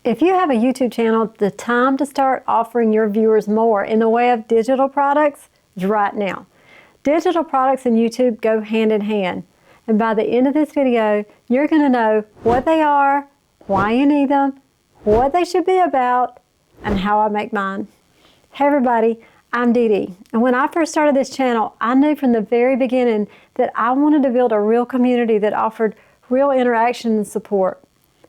If you have a YouTube channel, the time to start offering your viewers more in the way of digital products is right now. Digital products and YouTube go hand in hand. And by the end of this video, you're going to know what they are, why you need them, what they should be about, and how I make mine. Hey everybody, I'm Dee Dee. And when I first started this channel, I knew from the very beginning that I wanted to build a real community that offered real interaction and support.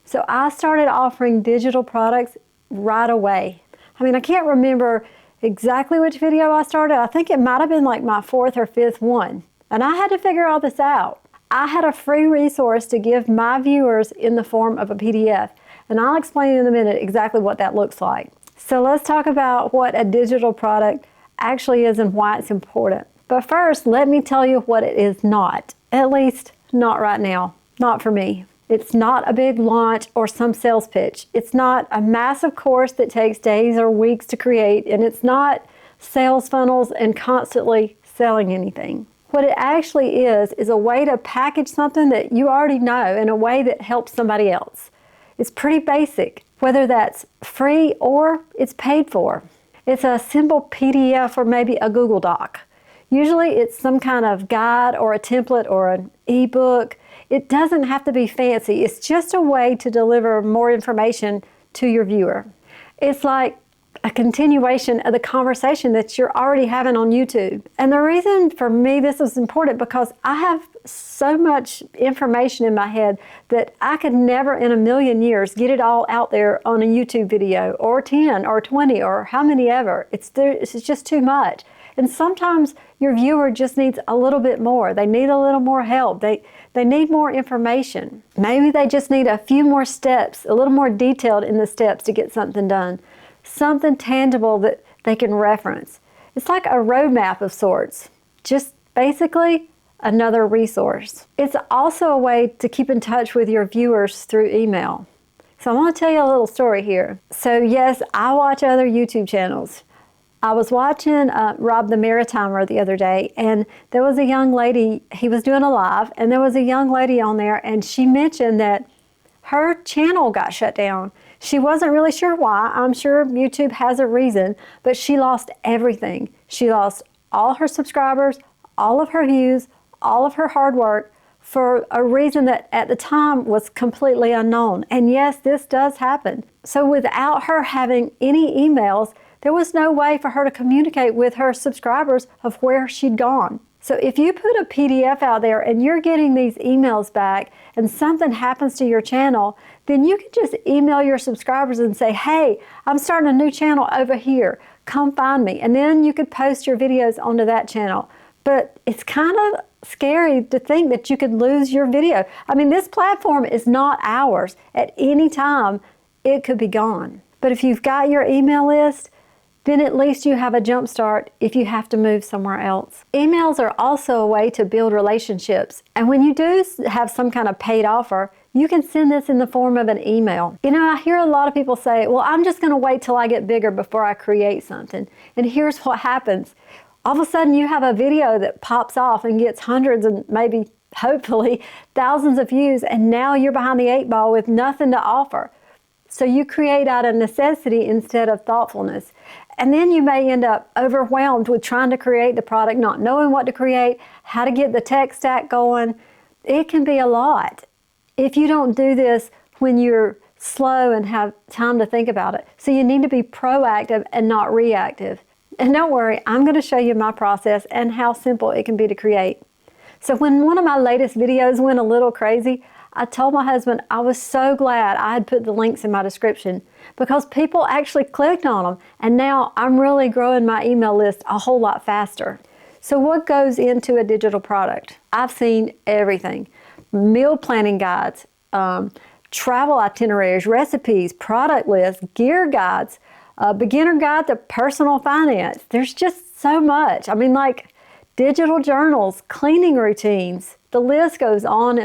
So I started offering digital products right away. I mean, I can't remember exactly which video I started. I think it might have been like my 4th or 5th one. And I had to figure all this out. I had a free resource to give my viewers in the form of a PDF. And I'll explain in a minute exactly what that looks like. So let's talk about what a digital product actually is and why it's important. But first, let me tell you what it is not. At least not right now. Not for me. It's not a big launch or some sales pitch. It's not a massive course that takes days or weeks to create, and it's not sales funnels and constantly selling anything. What it actually is a way to package something that you already know in a way that helps somebody else. It's pretty basic, whether that's free or it's paid for. It's a simple PDF or maybe a Google Doc. Usually it's some kind of guide or a template or an ebook. It doesn't have to be fancy. It's just a way to deliver more information to your viewer. It's like a continuation of the conversation that you're already having on YouTube. And the reason for me this is important because I have so much information in my head that I could never in a million years get it all out there on a YouTube video or 10 or 20 or how many ever. It's just too much. And sometimes your viewer just needs a little bit more. They need a little more help. They need more information. Maybe they just need a few more steps, a little more detailed in the steps to get something done. Something tangible that they can reference. It's like a roadmap of sorts. Just basically another resource. It's also a way to keep in touch with your viewers through email. So I want to tell you a little story here. So yes, I watch other YouTube channels. I was watching Rob the Maritimer the other day, and there was a young lady, he was doing a live, and there was a young lady on there, and she mentioned that her channel got shut down. She wasn't really sure why. I'm sure YouTube has a reason, but she lost everything. She lost all her subscribers, all of her views, all of her hard work for a reason that at the time was completely unknown. And yes, this does happen. So without her having any emails, there was no way for her to communicate with her subscribers of where she'd gone. So if you put a PDF out there and you're getting these emails back and something happens to your channel, then you can just email your subscribers and say, hey, I'm starting a new channel over here. Come find me. And then you could post your videos onto that channel. But it's kind of scary to think that you could lose your video. I mean, this platform is not ours. At any time, it could be gone. But if you've got your email list, then at least you have a jump start if you have to move somewhere else. Emails are also a way to build relationships. And when you do have some kind of paid offer, you can send this in the form of an email. You know, I hear a lot of people say, well, I'm just gonna wait till I get bigger before I create something. And here's what happens. All of a sudden you have a video that pops off and gets hundreds and maybe, hopefully, thousands of views, and now you're behind the 8 ball with nothing to offer. So you create out of necessity instead of thoughtfulness. And then you may end up overwhelmed with trying to create the product, not knowing what to create, how to get the tech stack going. It can be a lot if you don't do this when you're slow and have time to think about it. So you need to be proactive and not reactive. And don't worry, I'm going to show you my process and how simple it can be to create. So when one of my latest videos went a little crazy, I told my husband I was so glad I had put the links in my description because people actually clicked on them, and now I'm really growing my email list a whole lot faster. So what goes into a digital product? I've seen everything. Meal planning guides, travel itineraries, recipes, product lists, gear guides, a beginner guide to personal finance. There's just so much. I mean, like digital journals, cleaning routines, the list goes on.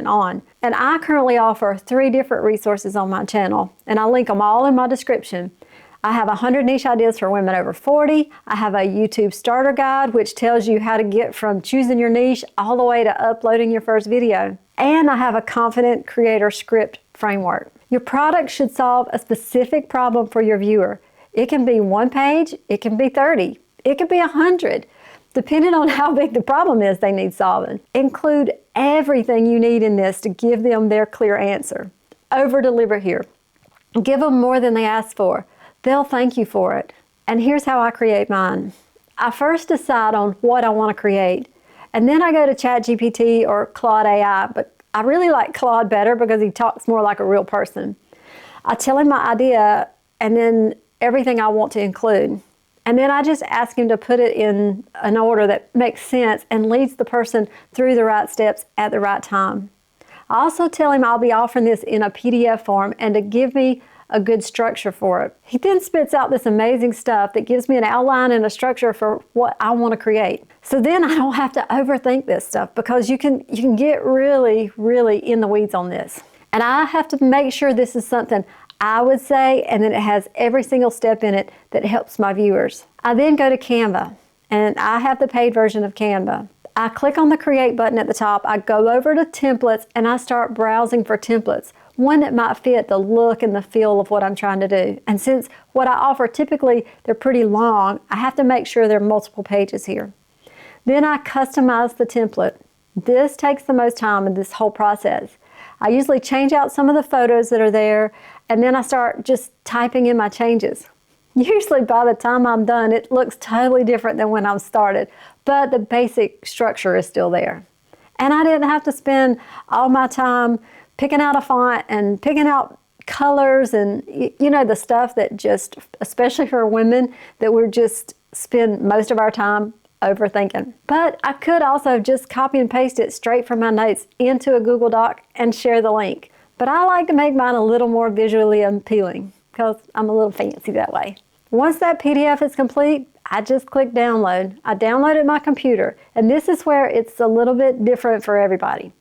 And I currently offer 3 different resources on my channel, and I link them all in my description. I have 100 niche ideas for women over 40. I have a YouTube starter guide, which tells you how to get from choosing your niche all the way to uploading your first video. And I have a confident creator script framework. Your product should solve a specific problem for your viewer. It can be 1 page, it can be 30, it can be 100, depending on how big the problem is they need solving. Include everything you need in this to give them their clear answer. Over-deliver here. Give them more than they ask for. They'll thank you for it. And here's how I create mine. I first decide on what I want to create, and then I go to ChatGPT or Claude AI, but I really like Claude better because he talks more like a real person. I tell him my idea and then everything I want to include. And then I just ask him to put it in an order that makes sense and leads the person through the right steps at the right time. I also tell him I'll be offering this in a PDF form and to give me a good structure for it. He then spits out this amazing stuff that gives me an outline and a structure for what I want to create. So then I don't have to overthink this stuff because you can get really, really in the weeds on this. And I have to make sure this is something I would say, and then it has every single step in it that helps my viewers. I then go to Canva, and I have the paid version of Canva. I click on the Create button at the top, I go over to Templates, and I start browsing for templates, one that might fit the look and the feel of what I'm trying to do. And since what I offer, typically they're pretty long, I have to make sure there are multiple pages here. Then I customize the template. This takes the most time in this whole process. I usually change out some of the photos that are there, and then I start just typing in my changes. Usually by the time I'm done, it looks totally different than when I started, but the basic structure is still there. And I didn't have to spend all my time picking out a font and picking out colors and, you know, the stuff that just, especially for women, that we're just spend most of our time overthinking. But I could also just copy and paste it straight from my notes into a Google Doc and share the link. But I like to make mine a little more visually appealing because I'm a little fancy that way. Once that PDF is complete, I just click download. I download it on my computer, and this is where it's a little bit different for everybody.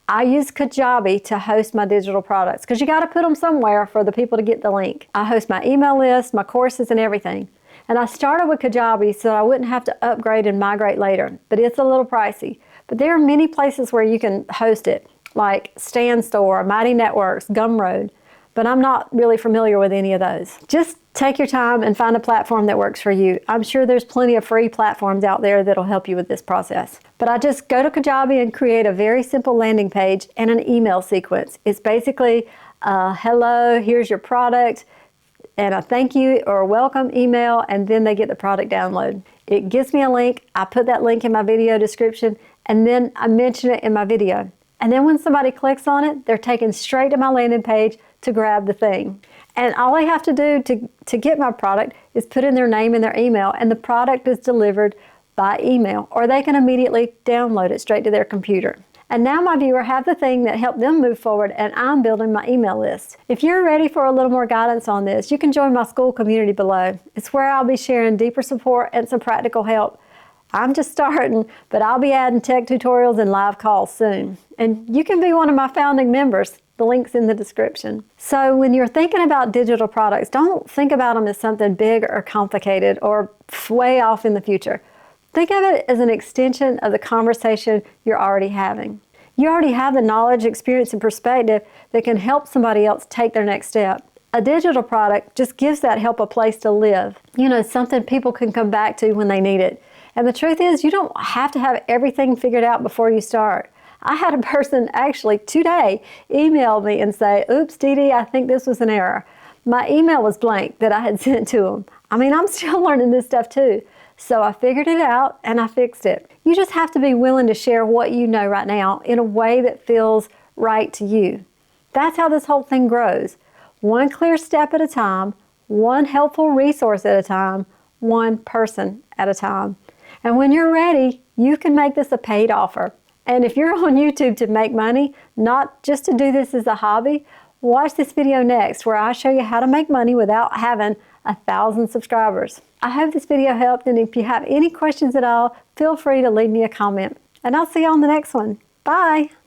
I use Kajabi to host my digital products because you got to put them somewhere for the people to get the link. I host my email list, my courses, and everything. And I started with Kajabi so I wouldn't have to upgrade and migrate later, but it's a little pricey. But there are many places where you can host it, like Standstore, Mighty Networks, Gumroad, but I'm not really familiar with any of those. Just take your time and find a platform that works for you. I'm sure there's plenty of free platforms out there that'll help you with this process. But I just go to Kajabi and create a very simple landing page and an email sequence. It's basically, hello, here's your product, and a thank you or welcome email, and then they get the product download. It gives me a link. I put that link in my video description, and then I mention it in my video. And then when somebody clicks on it, they're taken straight to my landing page to grab the thing. And all they have to do to get my product is put in their name and their email, and the product is delivered by email, or they can immediately download it straight to their computer. And now my viewer have the thing that helped them move forward, and I'm building my email list. If you're ready for a little more guidance on this, you can join my school community below. It's where I'll be sharing deeper support and some practical help. I'm just starting, but I'll be adding tech tutorials and live calls soon. And you can be one of my founding members. The link's in the description. So when you're thinking about digital products, don't think about them as something big or complicated or way off in the future. Think of it as an extension of the conversation you're already having. You already have the knowledge, experience, and perspective that can help somebody else take their next step. A digital product just gives that help a place to live. You know, something people can come back to when they need it. And the truth is, you don't have to have everything figured out before you start. I had a person actually today email me and say, oops, Dee Dee, I think this was an error. My email was blank that I had sent to them. I mean, I'm still learning this stuff too. So I figured it out and I fixed it. You just have to be willing to share what you know right now in a way that feels right to you. That's how this whole thing grows. One clear step at a time, one helpful resource at a time, one person at a time. And when you're ready, you can make this a paid offer. And if you're on YouTube to make money, not just to do this as a hobby, watch this video next where I show you how to make money without having 1,000 subscribers. I hope this video helped, and if you have any questions at all, feel free to leave me a comment. And I'll see you on the next one. Bye!